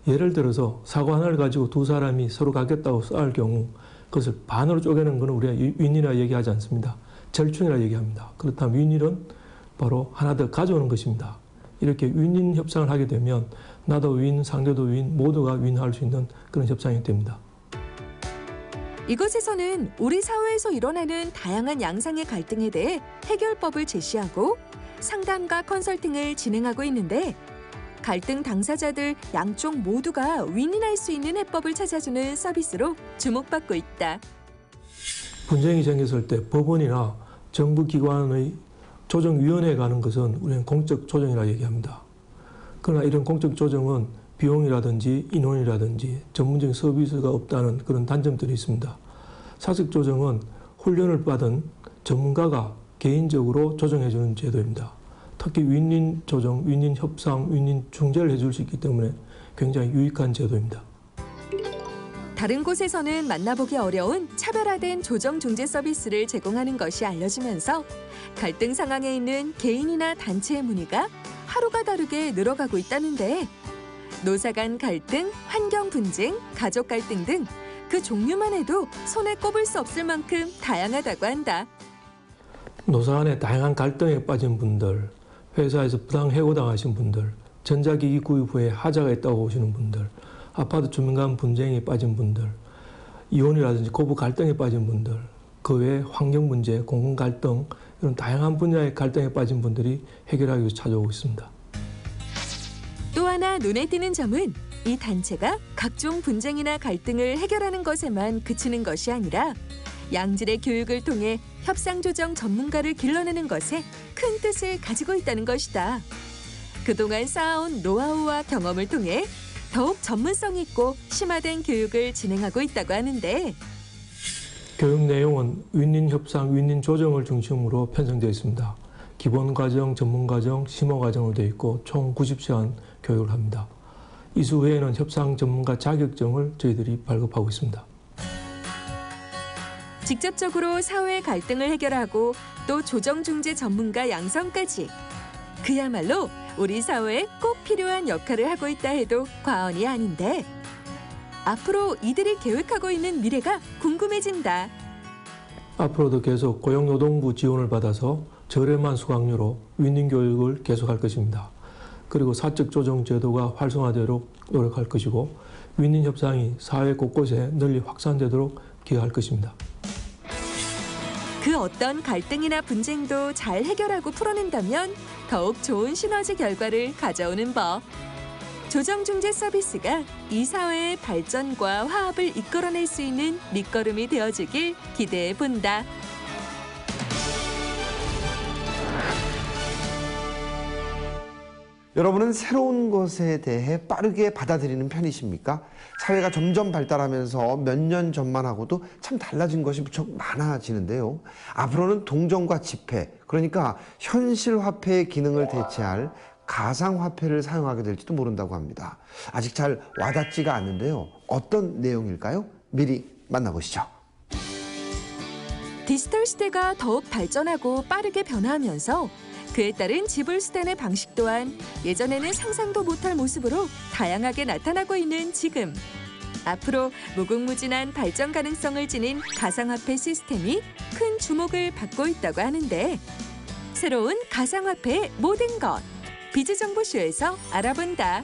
예를 들어서 사고 하나를 가지고 두 사람이 서로 갖겠다고 싸울 경우 그것을 반으로 쪼개는 것은 우리가 윈윈이라 얘기하지 않습니다. 절충이라 얘기합니다. 그렇다면 윈윈은 바로 하나 더 가져오는 것입니다. 이렇게 윈윈 협상을 하게 되면 나도 윈, 상대도 윈, 모두가 윈할 수 있는 그런 협상이 됩니다. 이곳에서는 우리 사회에서 일어나는 다양한 양상의 갈등에 대해 해결법을 제시하고 상담과 컨설팅을 진행하고 있는데 갈등 당사자들 양쪽 모두가 윈윈할 수 있는 해법을 찾아주는 서비스로 주목받고 있다. 분쟁이 생겼을 때 법원이나 정부 기관의 조정위원회에 가는 것은 우리는 공적 조정이라고 얘기합니다. 그러나 이런 공적 조정은 비용이라든지 인원이라든지 전문적인 서비스가 없다는 그런 단점들이 있습니다. 사적 조정은 훈련을 받은 전문가가 개인적으로 조정해주는 제도입니다. 특히 윈윈 조정, 윈윈 협상, 윈윈 중재를 해줄 수 있기 때문에 굉장히 유익한 제도입니다. 다른 곳에서는 만나보기 어려운 차별화된 조정 중재 서비스를 제공하는 것이 알려지면서 갈등 상황에 있는 개인이나 단체의 문의가 하루가 다르게 늘어가고 있다는데 노사 간 갈등, 환경 분쟁, 가족 갈등 등 그 종류만 해도 손에 꼽을 수 없을 만큼 다양하다고 한다. 노사 간의 다양한 갈등에 빠진 분들, 회사에서 부당 해고당하신 분들, 전자기기 구입 후에 하자가 있다고 오시는 분들, 아파트 주민 간 분쟁에 빠진 분들, 이혼이라든지 고부 갈등에 빠진 분들, 그 외에 환경 문제, 공공 갈등 이런 다양한 분야의 갈등에 빠진 분들이 해결하기 위해서 찾아오고 있습니다. 또 하나 눈에 띄는 점은 이 단체가 각종 분쟁이나 갈등을 해결하는 것에만 그치는 것이 아니라 양질의 교육을 통해 협상조정 전문가를 길러내는 것에 큰 뜻을 가지고 있다는 것이다. 그동안 쌓아온 노하우와 경험을 통해 더욱 전문성 있고 심화된 교육을 진행하고 있다고 하는데 교육 내용은 윈윈 협상, 윈윈 조정을 중심으로 편성되어 있습니다. 기본 과정, 전문 과정, 심화 과정으로 되어 있고 총 90시간 교육을 합니다. 이수 후에는 협상 전문가 자격증을 저희들이 발급하고 있습니다. 직접적으로 사회 갈등을 해결하고 또 조정중재 전문가 양성까지 그야말로 우리 사회에 꼭 필요한 역할을 하고 있다 해도 과언이 아닌데 앞으로 이들이 계획하고 있는 미래가 궁금해진다. 앞으로도 계속 고용노동부 지원을 받아서 저렴한 수강료로 윈윈 교육을 계속할 것입니다. 그리고 사적 조정 제도가 활성화되도록 노력할 것이고 윈윈 협상이 사회 곳곳에 널리 확산되도록 기여할 것입니다. 그 어떤 갈등이나 분쟁도 잘 해결하고 풀어낸다면 더욱 좋은 시너지 결과를 가져오는 법. 조정중재 서비스가 이 사회의 발전과 화합을 이끌어낼 수 있는 밑거름이 되어주길 기대해 본다. 여러분은 새로운 것에 대해 빠르게 받아들이는 편이십니까? 사회가 점점 발달하면서 몇 년 전만 하고도 참 달라진 것이 무척 많아지는데요. 앞으로는 동전과 지폐, 그러니까 현실화폐의 기능을 대체할 가상화폐를 사용하게 될지도 모른다고 합니다. 아직 잘 와닿지가 않는데요. 어떤 내용일까요? 미리 만나보시죠. 디지털 시대가 더욱 발전하고 빠르게 변화하면서 그에 따른 지불 수단의 방식 또한 예전에는 상상도 못할 모습으로 다양하게 나타나고 있는 지금. 앞으로 무궁무진한 발전 가능성을 지닌 가상화폐 시스템이 큰 주목을 받고 있다고 하는데 새로운 가상화폐의 모든 것, 비즈정보쇼에서 알아본다.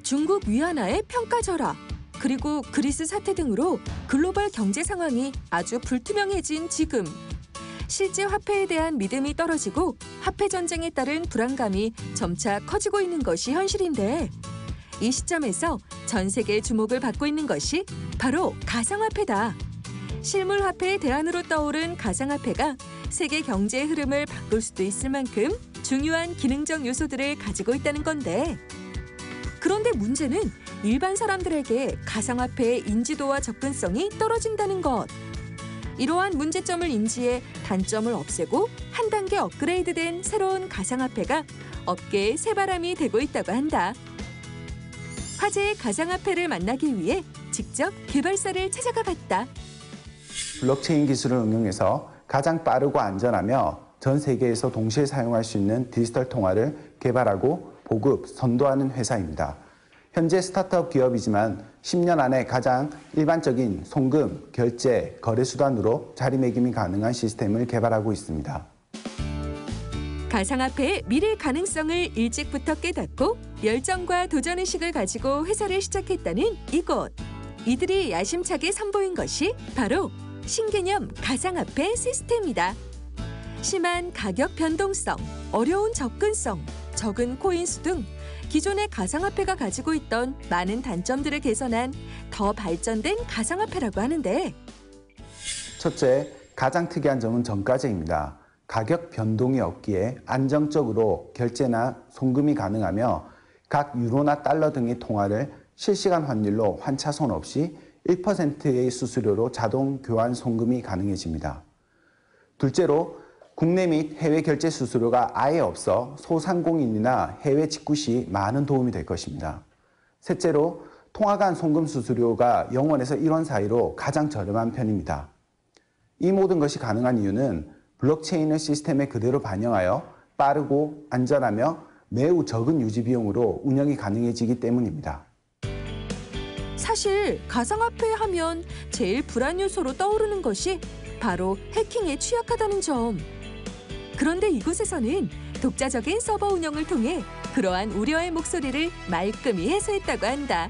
중국 위안화의 평가 절하, 그리고 그리스 사태 등으로 글로벌 경제 상황이 아주 불투명해진 지금. 실제 화폐에 대한 믿음이 떨어지고 화폐 전쟁에 따른 불안감이 점차 커지고 있는 것이 현실인데 이 시점에서 전 세계의 주목을 받고 있는 것이 바로 가상화폐다. 실물 화폐의 대안으로 떠오른 가상화폐가 세계 경제의 흐름을 바꿀 수도 있을 만큼 중요한 기능적 요소들을 가지고 있다는 건데 그런데 문제는 일반 사람들에게 가상화폐의 인지도와 접근성이 떨어진다는 것. 이러한 문제점을 인지해 단점을 없애고 한 단계 업그레이드된 새로운 가상화폐가 업계의 새바람이 되고 있다고 한다. 화제의 가상화폐를 만나기 위해 직접 개발사를 찾아가 봤다. 블록체인 기술을 응용해서 가장 빠르고 안전하며 전 세계에서 동시에 사용할 수 있는 디지털 통화를 개발하고 보급, 선도하는 회사입니다. 현재 스타트업 기업이지만 10년 안에 가장 일반적인 송금, 결제, 거래 수단으로 자리매김이 가능한 시스템을 개발하고 있습니다. 가상화폐의 미래 가능성을 일찍부터 깨닫고 열정과 도전의식을 가지고 회사를 시작했다는 이곳. 이들이 야심차게 선보인 것이 바로 신개념 가상화폐 시스템이다. 심한 가격 변동성, 어려운 접근성, 적은 코인수 등 기존의 가상화폐가 가지고 있던 많은 단점들을 개선한 더 발전된 가상화폐라고 하는데 첫째, 가장 특이한 점은 정가제입니다. 가격 변동이 없기에 안정적으로 결제나 송금이 가능하며 각 유로나 달러 등의 통화를 실시간 환율로 환차손 없이 1%의 수수료로 자동 교환 송금이 가능해집니다. 둘째로 국내 및 해외 결제 수수료가 아예 없어 소상공인이나 해외 직구 시 많은 도움이 될 것입니다. 셋째로 통화 간 송금 수수료가 0원에서 1원 사이로 가장 저렴한 편입니다. 이 모든 것이 가능한 이유는 블록체인을 시스템에 그대로 반영하여 빠르고 안전하며 매우 적은 유지 비용으로 운영이 가능해지기 때문입니다. 사실 가상화폐 하면 제일 불안 요소로 떠오르는 것이 바로 해킹에 취약하다는 점. 그런데 이곳에서는 독자적인 서버 운영을 통해 그러한 우려의 목소리를 말끔히 해소했다고 한다.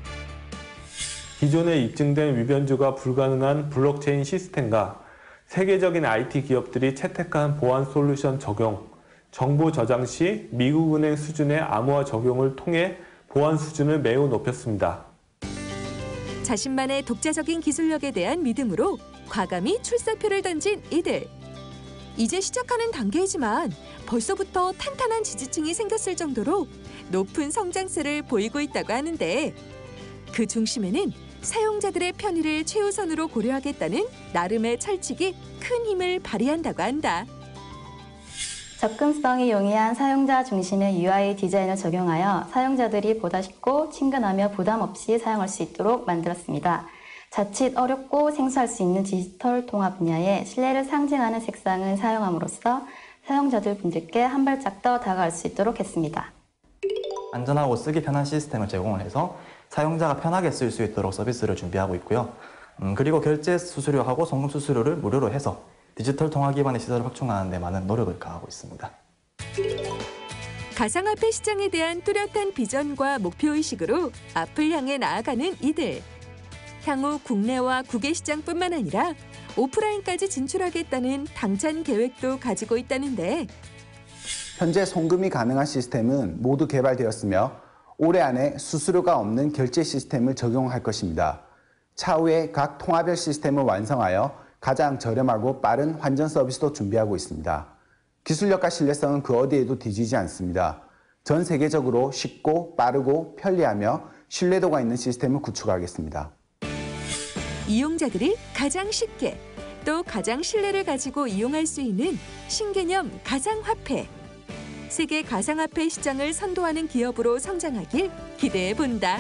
기존에 입증된 위변조가 불가능한 블록체인 시스템과 세계적인 IT 기업들이 채택한 보안 솔루션 적용, 정보 저장 시 미국은행 수준의 암호화 적용을 통해 보안 수준을 매우 높였습니다. 자신만의 독자적인 기술력에 대한 믿음으로 과감히 출사표를 던진 이들. 이제 시작하는 단계이지만 벌써부터 탄탄한 지지층이 생겼을 정도로 높은 성장세를 보이고 있다고 하는데 그 중심에는 사용자들의 편의를 최우선으로 고려하겠다는 나름의 철칙이 큰 힘을 발휘한다고 한다. 접근성이 용이한 사용자 중심의 UI 디자인을 적용하여 사용자들이 보다 쉽고 친근하며 부담 없이 사용할 수 있도록 만들었습니다. 자칫 어렵고 생소할 수 있는 디지털 통화 분야에 신뢰를 상징하는 색상을 사용함으로써 사용자들 분들께 한 발짝 더 다가갈 수 있도록 했습니다. 안전하고 쓰기 편한 시스템을 제공을 해서 사용자가 편하게 쓸 수 있도록 서비스를 준비하고 있고요. 그리고 결제 수수료하고 송금 수수료를 무료로 해서 디지털 통화 기반의 시설을 확충하는 데 많은 노력을 가하고 있습니다. 가상화폐 시장에 대한 뚜렷한 비전과 목표의식으로 앞을 향해 나아가는 이들. 향후 국내와 국외 시장뿐만 아니라 오프라인까지 진출하겠다는 당찬 계획도 가지고 있다는데 현재 송금이 가능한 시스템은 모두 개발되었으며 올해 안에 수수료가 없는 결제 시스템을 적용할 것입니다. 차후에 각 통화별 시스템을 완성하여 가장 저렴하고 빠른 환전 서비스도 준비하고 있습니다. 기술력과 신뢰성은 그 어디에도 뒤지지 않습니다. 전 세계적으로 쉽고 빠르고 편리하며 신뢰도가 있는 시스템을 구축하겠습니다. 이용자들이 가장 쉽게 또 가장 신뢰를 가지고 이용할 수 있는 신개념 가상화폐. 세계 가상화폐 시장을 선도하는 기업으로 성장하길 기대해 본다.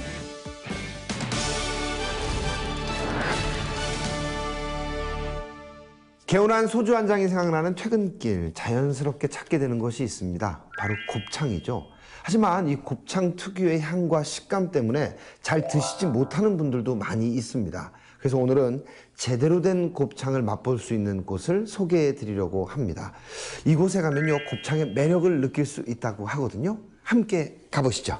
개운한 소주 한 잔이 생각나는 퇴근길, 자연스럽게 찾게 되는 것이 있습니다. 바로 곱창이죠. 하지만 이 곱창 특유의 향과 식감 때문에 잘 드시지 못하는 분들도 많이 있습니다. 그래서 오늘은 제대로 된 곱창을 맛볼 수 있는 곳을 소개해 드리려고 합니다. 이곳에 가면요, 곱창의 매력을 느낄 수 있다고 하거든요. 함께 가보시죠.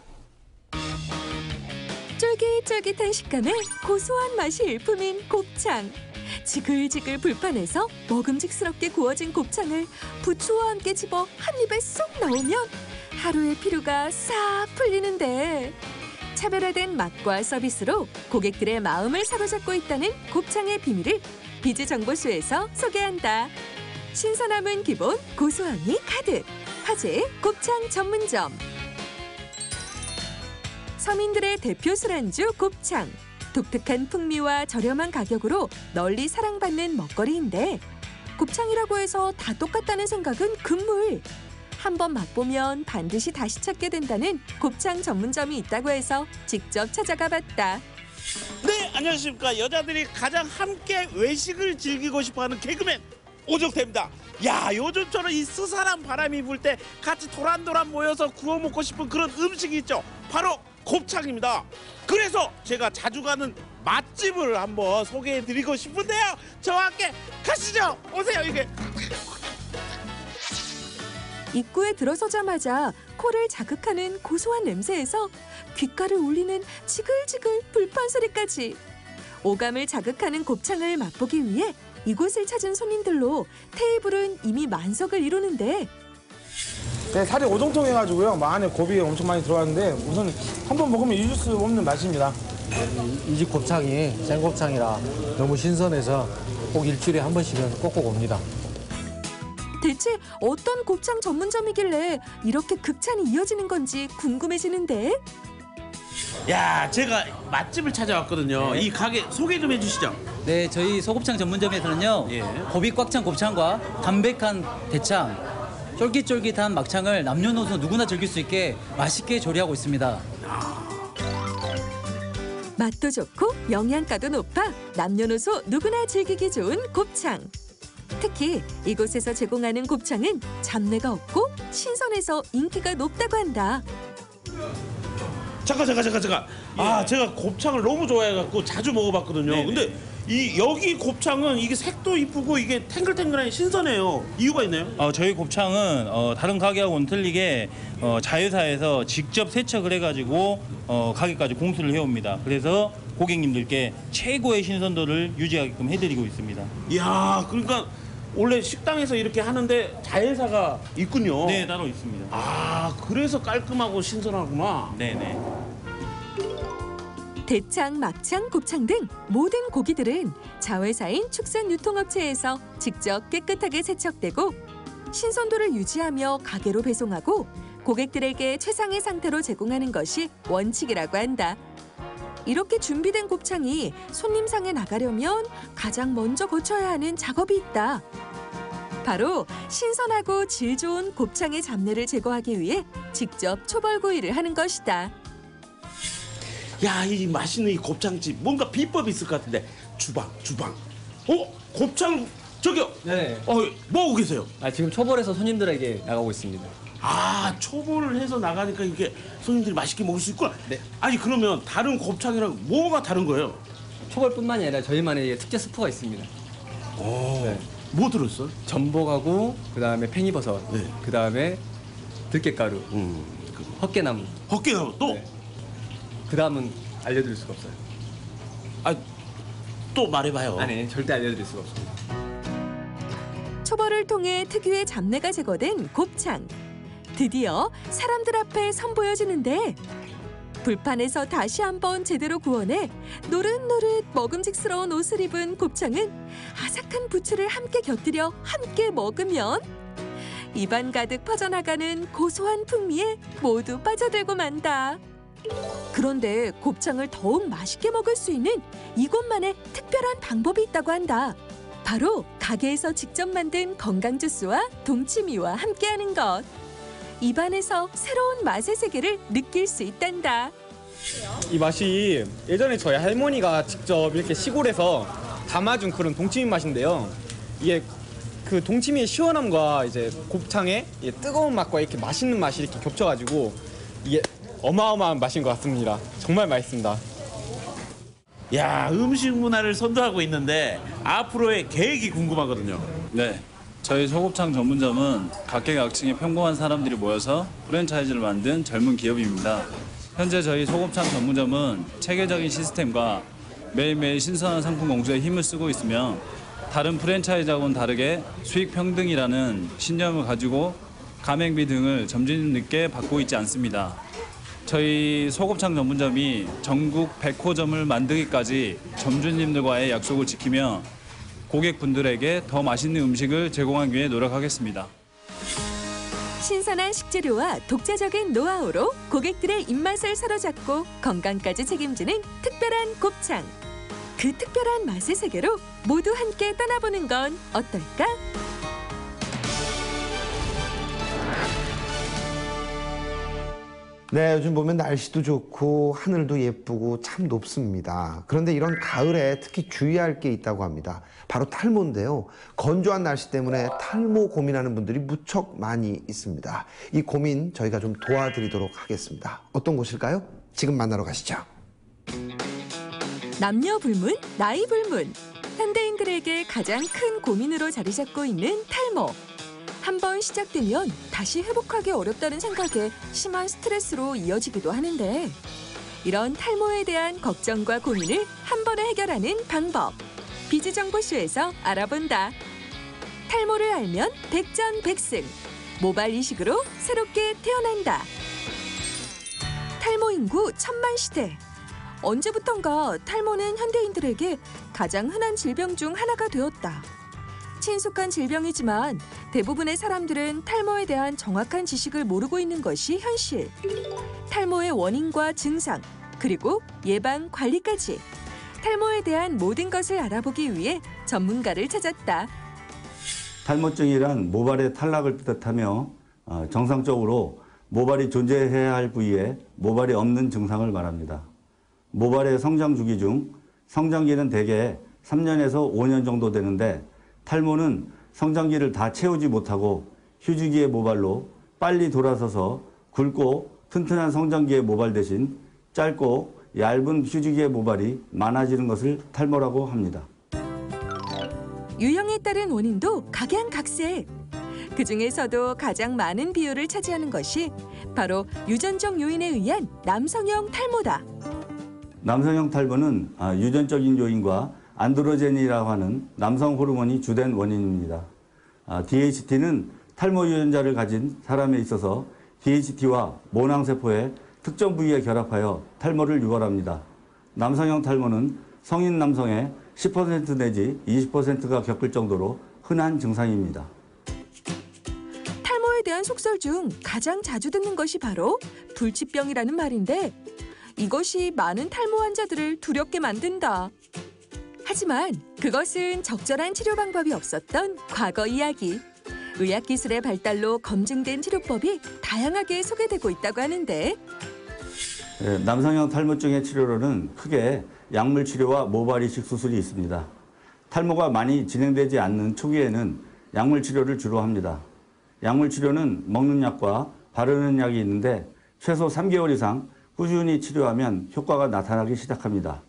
쫄깃쫄깃한 식감에 고소한 맛이 일품인 곱창. 지글지글 불판에서 먹음직스럽게 구워진 곱창을 부추와 함께 집어 한 입에 쏙 넣으면 하루의 피로가 싹 풀리는데 차별화된 맛과 서비스로 고객들의 마음을 사로잡고 있다는 곱창의 비밀을 비즈정보쇼에서 소개한다. 신선함은 기본, 고소함이 가득. 화제의 곱창 전문점. 서민들의 대표 술안주 곱창. 독특한 풍미와 저렴한 가격으로 널리 사랑받는 먹거리인데 곱창이라고 해서 다 똑같다는 생각은 금물. 한번 맛보면 반드시 다시 찾게 된다는 곱창 전문점이 있다고 해서 직접 찾아가 봤다. 네, 안녕하십니까. 여자들이 가장 함께 외식을 즐기고 싶어하는 개그맨 오정태입니다. 야, 요즘처럼 이 스산한 바람이 불 때 같이 도란도란 모여서 구워 먹고 싶은 그런 음식이 있죠. 바로 곱창입니다. 그래서 제가 자주 가는 맛집을 한번 소개해드리고 싶은데요. 저와 함께 가시죠. 오세요. 이게 입구에 들어서자마자 코를 자극하는 고소한 냄새에서 귓가를 울리는 지글지글 불판 소리까지 오감을 자극하는 곱창을 맛보기 위해 이곳을 찾은 손님들로 테이블은 이미 만석을 이루는데 네, 살이 오동통해가지고요. 안에 고비가 엄청 많이 들어왔는데 우선 한번 먹으면 잊을 수 없는 맛입니다. 이 집 곱창이 생곱창이라 너무 신선해서 꼭 일주일에 한 번씩은 꼭꼭 옵니다. 대체 어떤 곱창 전문점이길래 이렇게 극찬이 이어지는 건지 궁금해지는데 야, 제가 맛집을 찾아왔거든요. 네. 이 가게 소개 좀 해주시죠. 네, 저희 소곱창 전문점에서는요. 곱이 꽉 찬 곱창과 담백한 대창, 쫄깃쫄깃한 막창을 남녀노소 누구나 즐길 수 있게 맛있게 조리하고 있습니다. 맛도 좋고 영양가도 높아 남녀노소 누구나 즐기기 좋은 곱창. 특히 이곳에서 제공하는 곱창은 잡내가 없고 신선해서 인기가 높다고 한다. 잠깐. 아, 제가 곱창을 너무 좋아해갖고 자주 먹어봤거든요. 네네. 근데 여기 곱창은 이게 색도 이쁘고 이게 탱글탱글하니 신선해요. 이유가 있나요? 저희 곱창은 다른 가게하고는 틀리게 자회사에서 직접 세척을 해가지고 가게까지 공수를 해옵니다. 그래서 고객님들께 최고의 신선도를 유지하게끔 해드리고 있습니다. 이야, 그러니까 원래 식당에서 이렇게 하는데 자회사가 있군요. 네, 따로 있습니다. 아, 그래서 깔끔하고 신선하구나. 네네. 대창, 막창, 곱창 등 모든 고기들은 자회사인 축산유통업체에서 직접 깨끗하게 세척되고 신선도를 유지하며 가게로 배송하고 고객들에게 최상의 상태로 제공하는 것이 원칙이라고 한다. 이렇게 준비된 곱창이 손님상에 나가려면 가장 먼저 거쳐야 하는 작업이 있다. 바로 신선하고 질 좋은 곱창의 잡내를 제거하기 위해 직접 초벌구이를 하는 것이다. 야, 이 맛있는 이 곱창집 뭔가 비법이 있을 것 같은데. 주방. 곱창 저기요. 네. 뭐 하고 계세요? 지금 초벌해서 손님들에게 나가고 있습니다. 아, 초벌을 해서 나가니까 이게 손님들이 맛있게 먹을 수 있구나. 네. 아니, 그러면 다른 곱창이랑 뭐가 다른 거예요? 초벌뿐만이 아니라 저희만의 특제 스프가 있습니다. 뭐 들었어요? 전복하고 그다음에 팽이버섯, 그다음에 들깨가루, 헛개나무. 헛개나무 또? 그다음은 알려드릴 수가 없어요. 또 말해봐요. 아니, 절대 알려드릴 수가 없습니다. 초벌을 통해 특유의 잡내가 제거된 곱창. 드디어 사람들 앞에 선보여지는데 불판에서 다시 한번 제대로 구워내 노릇노릇 먹음직스러운 옷을 입은 곱창은 아삭한 부추를 함께 곁들여 함께 먹으면 입안 가득 퍼져나가는 고소한 풍미에 모두 빠져들고 만다. 그런데 곱창을 더욱 맛있게 먹을 수 있는 이곳만의 특별한 방법이 있다고 한다. 바로 가게에서 직접 만든 건강 주스와 동치미와 함께하는 것. 입안에서 새로운 맛의 세계를 느낄 수 있단다. 이 맛이 예전에 저희 할머니가 직접 이렇게 시골에서 담아준 그런 동치미 맛인데요. 이게 그 동치미의 시원함과 이제 곱창의 뜨거운 맛과 이렇게 맛있는 맛이 이렇게 겹쳐가지고 이게 어마어마한 맛인 것 같습니다. 정말 맛있습니다. 야, 음식 문화를 선도하고 있는데 앞으로의 계획이 궁금하거든요. 네. 저희 소곱창 전문점은 각계각층의 평범한 사람들이 모여서 프랜차이즈를 만든 젊은 기업입니다. 현재 저희 소곱창 전문점은 체계적인 시스템과 매일매일 신선한 상품 공수에 힘을 쓰고 있으며 다른 프랜차이즈하고는 다르게 수익 평등이라는 신념을 가지고 가맹비 등을 점주님들께 받고 있지 않습니다. 저희 소곱창 전문점이 전국 100호점을 만들기까지 점주님들과의 약속을 지키며 고객분들에게 더 맛있는 음식을 제공하기 위해 노력하겠습니다. 신선한 식재료와 독자적인 노하우로 고객들의 입맛을 사로잡고 건강까지 책임지는 특별한 곱창. 그 특별한 맛의 세계로 모두 함께 떠나보는 건 어떨까? 네, 요즘 보면 날씨도 좋고 하늘도 예쁘고 참 높습니다. 그런데 이런 가을에 특히 주의할 게 있다고 합니다. 바로 탈모인데요. 건조한 날씨 때문에 탈모 고민하는 분들이 무척 많이 있습니다. 이 고민 저희가 좀 도와드리도록 하겠습니다. 어떤 곳일까요? 지금 만나러 가시죠. 남녀 불문, 나이 불문. 현대인들에게 가장 큰 고민으로 자리 잡고 있는 탈모. 한번 시작되면 다시 회복하기 어렵다는 생각에 심한 스트레스로 이어지기도 하는데 이런 탈모에 대한 걱정과 고민을 한 번에 해결하는 방법. 비지정보쇼에서 알아본다. 탈모를 알면 백전백승. 모발 이식으로 새롭게 태어난다. 탈모 인구 1000만 시대. 언제부턴가 탈모는 현대인들에게 가장 흔한 질병 중 하나가 되었다. 친숙한 질병이지만 대부분의 사람들은 탈모에 대한 정확한 지식을 모르고 있는 것이 현실. 탈모의 원인과 증상, 그리고 예방 관리까지 탈모에 대한 모든 것을 알아보기 위해 전문가를 찾았다. 탈모증이란 모발의 탈락을 뜻하며 정상적으로 모발이 존재해야 할 부위에 모발이 없는 증상을 말합니다. 모발의 성장 주기 중 성장기는 대개 3년에서 5년 정도 되는데 탈모는 성장기를 다 채우지 못하고 휴지기의 모발로 빨리 돌아서서 굵고 튼튼한 성장기의 모발 대신 짧고 얇은 휴지기의 모발이 많아지는 것을 탈모라고 합니다. 유형에 따른 원인도 각양각색. 그중에서도 가장 많은 비율을 차지하는 것이 바로 유전적 요인에 의한 남성형 탈모다. 남성형 탈모는 유전적인 요인과 안드로젠이라고 하는 남성 호르몬이 주된 원인입니다. DHT는 탈모 유전자를 가진 사람에 있어서 DHT와 모낭세포의 특정 부위에 결합하여 탈모를 유발합니다. 남성형 탈모는 성인 남성의 10% 내지 20%가 겪을 정도로 흔한 증상입니다. 탈모에 대한 속설 중 가장 자주 듣는 것이 바로 불치병이라는 말인데 이것이 많은 탈모 환자들을 두렵게 만든다. 하지만 그것은 적절한 치료 방법이 없었던 과거 이야기. 의학기술의 발달로 검증된 치료법이 다양하게 소개되고 있다고 하는데 남성형 탈모증의 치료로는 크게 약물 치료와 모발 이식 수술이 있습니다. 탈모가 많이 진행되지 않는 초기에는 약물 치료를 주로 합니다. 약물 치료는 먹는 약과 바르는 약이 있는데 최소 3개월 이상 꾸준히 치료하면 효과가 나타나기 시작합니다.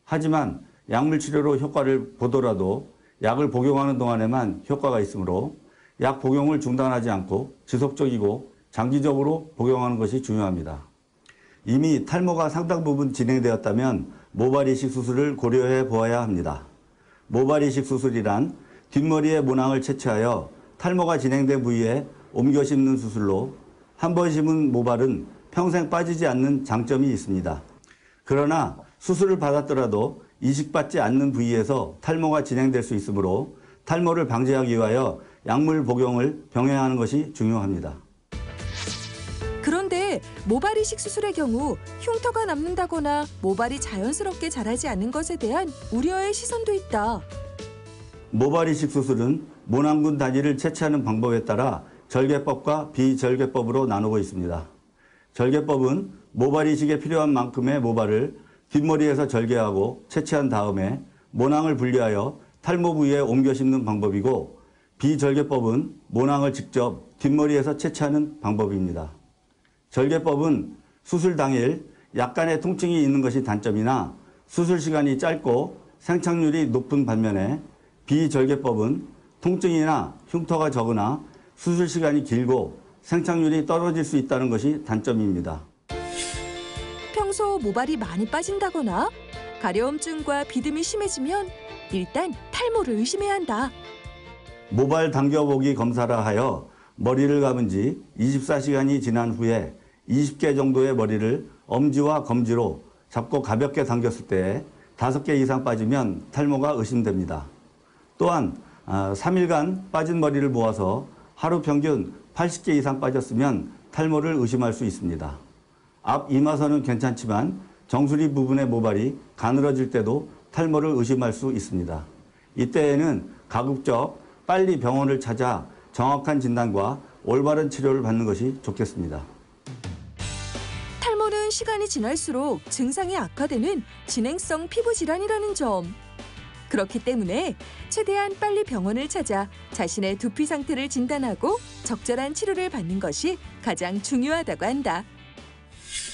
하지만 약물 치료로 효과를 보더라도 약을 복용하는 동안에만 효과가 있으므로 약 복용을 중단하지 않고 지속적이고 장기적으로 복용하는 것이 중요합니다. 이미 탈모가 상당 부분 진행되었다면 모발 이식 수술을 고려해 보아야 합니다. 모발 이식 수술이란 뒷머리의 모낭을 채취하여 탈모가 진행된 부위에 옮겨 심는 수술로 한 번 심은 모발은 평생 빠지지 않는 장점이 있습니다. 그러나 수술을 받았더라도 이식받지 않는 부위에서 탈모가 진행될 수 있으므로 탈모를 방지하기 위하여 약물 복용을 병행하는 것이 중요합니다. 그런데 모발 이식 수술의 경우 흉터가 남는다거나 모발이 자연스럽게 자라지 않는 것에 대한 우려의 시선도 있다. 모발 이식 수술은 모낭근 단위를 채취하는 방법에 따라 절개법과 비절개법으로 나누고 있습니다. 절개법은 모발 이식에 필요한 만큼의 모발을 뒷머리에서 절개하고 채취한 다음에 모낭을 분리하여 탈모 부위에 옮겨 심는 방법이고 비절개법은 모낭을 직접 뒷머리에서 채취하는 방법입니다. 절개법은 수술 당일 약간의 통증이 있는 것이 단점이나 수술 시간이 짧고 생착률이 높은 반면에 비절개법은 통증이나 흉터가 적으나 수술 시간이 길고 생착률이 떨어질 수 있다는 것이 단점입니다. 평소 모발이 많이 빠진다거나 가려움증과 비듬이 심해지면 일단 탈모를 의심해야 한다. 모발 당겨보기 검사를 하여 머리를 감은 지 24시간이 지난 후에 20개 정도의 머리를 엄지와 검지로 잡고 가볍게 당겼을 때 5개 이상 빠지면 탈모가 의심됩니다. 또한 3일간 빠진 머리를 모아서 하루 평균 80개 이상 빠졌으면 탈모를 의심할 수 있습니다. 앞 이마선은 괜찮지만 정수리 부분의 모발이 가늘어질 때도 탈모를 의심할 수 있습니다. 이때에는 가급적 빨리 병원을 찾아 정확한 진단과 올바른 치료를 받는 것이 좋겠습니다. 탈모는 시간이 지날수록 증상이 악화되는 진행성 피부 질환이라는 점. 그렇기 때문에 최대한 빨리 병원을 찾아 자신의 두피 상태를 진단하고 적절한 치료를 받는 것이 가장 중요하다고 한다.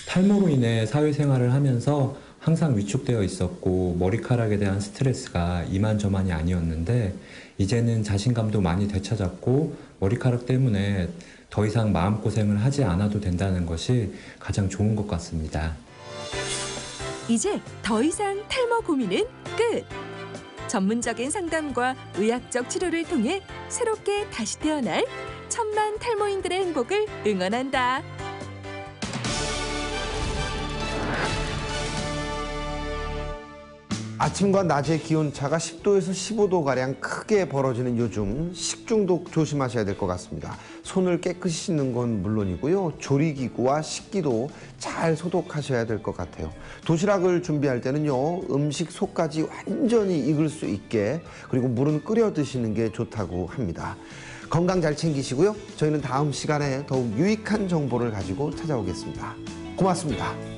탈모로 인해 사회생활을 하면서 항상 위축되어 있었고 머리카락에 대한 스트레스가 이만저만이 아니었는데 이제는 자신감도 많이 되찾았고 머리카락 때문에 더 이상 마음고생을 하지 않아도 된다는 것이 가장 좋은 것 같습니다. 이제 더 이상 탈모 고민은 끝! 전문적인 상담과 의학적 치료를 통해 새롭게 다시 태어날 천만 탈모인들의 행복을 응원한다. 아침과 낮의 기온차가 10도에서 15도가량 크게 벌어지는 요즘 식중독 조심하셔야 될 것 같습니다. 손을 깨끗이 씻는 건 물론이고요. 조리기구와 식기도 잘 소독하셔야 될 것 같아요. 도시락을 준비할 때는요. 음식 속까지 완전히 익을 수 있게 그리고 물은 끓여 드시는 게 좋다고 합니다. 건강 잘 챙기시고요. 저희는 다음 시간에 더욱 유익한 정보를 가지고 찾아오겠습니다. 고맙습니다.